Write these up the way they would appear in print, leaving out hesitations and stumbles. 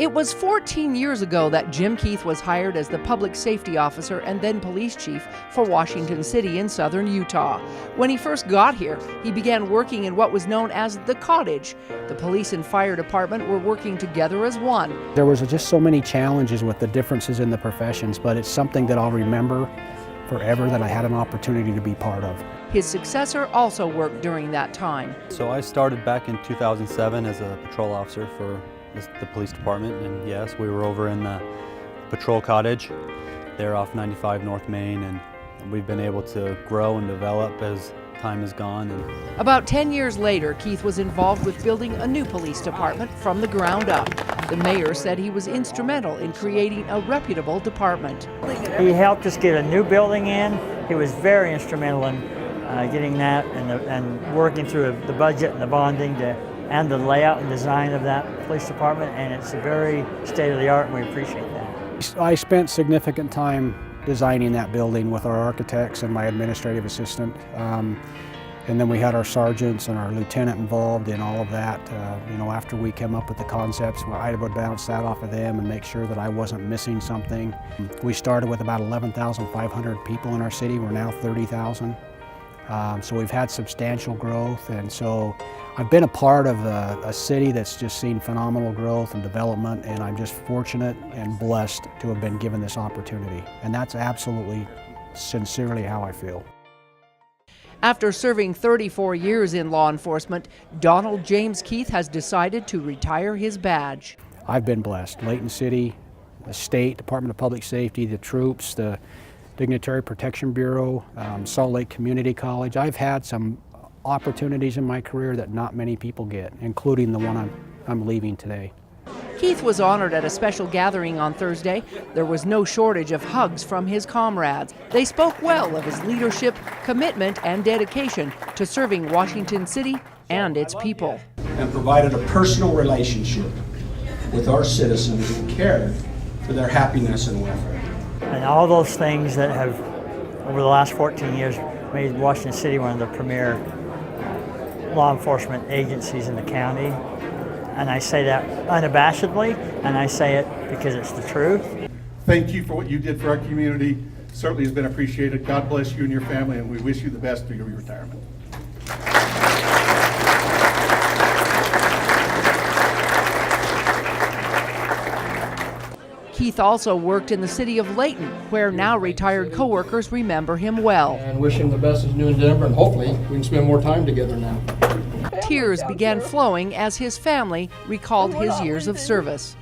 It was 14 years ago that Jim Keith was hired as the public safety officer and then police chief for Washington City in southern Utah. When he first got here, he began working in what was known as the cottage. The police and fire department were working together as one. There was just so many challenges with the differences in the professions, but it's something that I'll remember forever that I had an opportunity to be part of. His successor also worked during that time. So I started back in 2007 as a patrol officer for the police department, and yes, we were over in the patrol cottage there off 95 North Main, and we've been able to grow and develop as time has gone. About 10 years later, Keith was involved with building a new police department from the ground up. The mayor said he was instrumental in creating a reputable department. He helped us get a new building in. He was very instrumental in getting that and working through the budget and the bonding and the layout and design of that police department, and it's a very state-of-the-art, and we appreciate that. I spent significant time designing that building with our architects and my administrative assistant. And then we had our sergeants and our lieutenant involved in all of that. After we came up with the concepts, I would bounce that off of them and make sure that I wasn't missing something. We started with about 11,500 people in our city. We're now 30,000. So we've had substantial growth, and so I've been a part of a city that's just seen phenomenal growth and development, and I'm just fortunate and blessed to have been given this opportunity. And that's absolutely, sincerely how I feel. After serving 34 years in law enforcement, Donald James Keith has decided to retire his badge. I've been blessed. Layton City, the state, Department of Public Safety, the troops, the Dignitary Protection Bureau, Salt Lake Community College. I've had some opportunities in my career that not many people get, including the one I'm leaving today. Keith was honored at a special gathering on Thursday. There was no shortage of hugs from his comrades. They spoke well of his leadership, commitment, and dedication to serving Washington City and its people. And provided a personal relationship with our citizens and cared for their happiness and welfare. And all those things that have, over the last 14 years, made Washington City one of the premier law enforcement agencies in the county. And I say that unabashedly, and I say it because it's the truth. Thank you for what you did for our community. Certainly has been appreciated. God bless you and your family, and we wish you the best through your retirement. Keith also worked in the city of Layton, where now retired coworkers remember him well. And wish him the best in his new endeavor, and hopefully we can spend more time together now. Tears began flowing as his family recalled his years of service.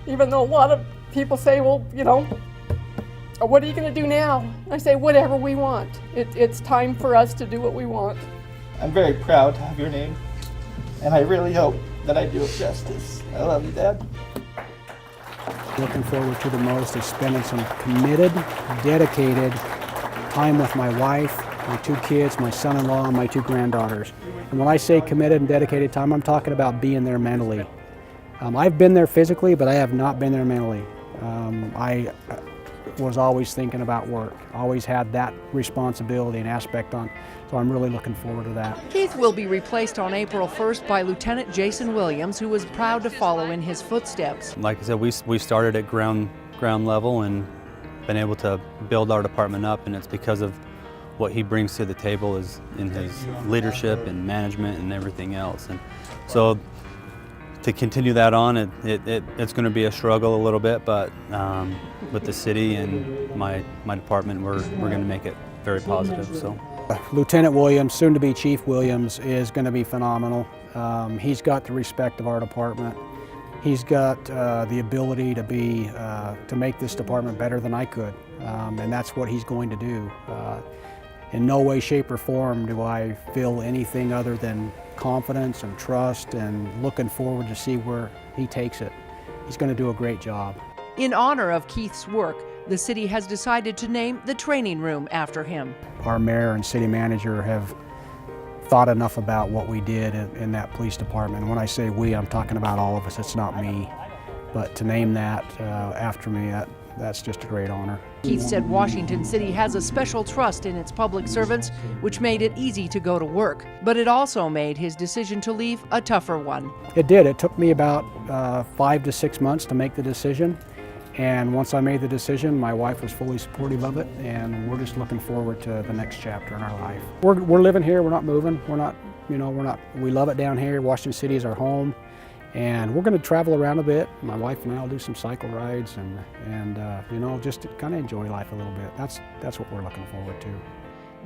Even though a lot of people say, well, what are you going to do now? I say, whatever we want. It's time for us to do what we want. I'm very proud to have your name, and I really hope that I do it justice. I love you, Dad. Looking forward to the most is spending some committed, dedicated time with my wife, my two kids, my son-in-law, and my two granddaughters. And when I say committed and dedicated time, I'm talking about being there mentally. I've been there physically, but I have not been there mentally. I was always thinking about work, always had that responsibility and aspect on, so I'm really looking forward to that. Keith will be replaced on April 1st by Lieutenant Jason Williams, who is proud to follow in his footsteps. Like I said, we started at ground level and been able to build our department up, and it's because of what he brings to the table is in his leadership and management and everything else. And so to continue that on, it's going to be a struggle a little bit, but with the city and my department, we're going to make it very positive. So, Lieutenant Williams, soon to be Chief Williams, is going to be phenomenal. He's got the respect of our department. He's got the ability to make this department better than I could, and that's what he's going to do. In no way, shape, or form do I feel anything other than confidence and trust, and looking forward to see where he takes it. He's going to do a great job. In honor of Keith's work, the city has decided to name the training room after him. Our mayor and city manager have thought enough about what we did in that police department. And when I say we, I'm talking about all of us. It's not me. but to name that after me, that's just a great honor. Keith said Washington City has a special trust in its public servants, which made it easy to go to work. But it also made his decision to leave a tougher one. It did. It took me about 5 to 6 months to make the decision. And once I made the decision, my wife was fully supportive of it, and we're just looking forward to the next chapter in our life. We're living here. We're not moving. We love it down here. Washington City is our home. And we're going to travel around a bit. My wife and I will do some cycle rides and just kind of enjoy life a little bit. That's what we're looking forward to.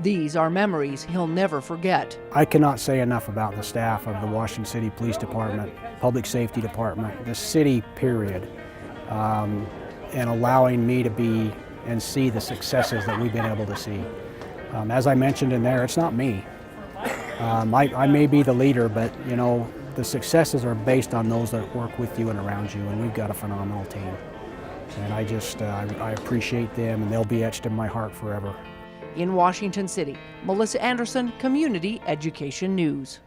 These are memories he'll never forget. I cannot say enough about the staff of the Washington City Police Department, Public Safety Department, the city, period, and allowing me to be and see the successes that we've been able to see. As I mentioned in there, it's not me. I may be the leader, but the successes are based on those that work with you and around you, and we've got a phenomenal team. And I appreciate them, and they'll be etched in my heart forever. In Washington City, Melissa Anderson, Community Education News.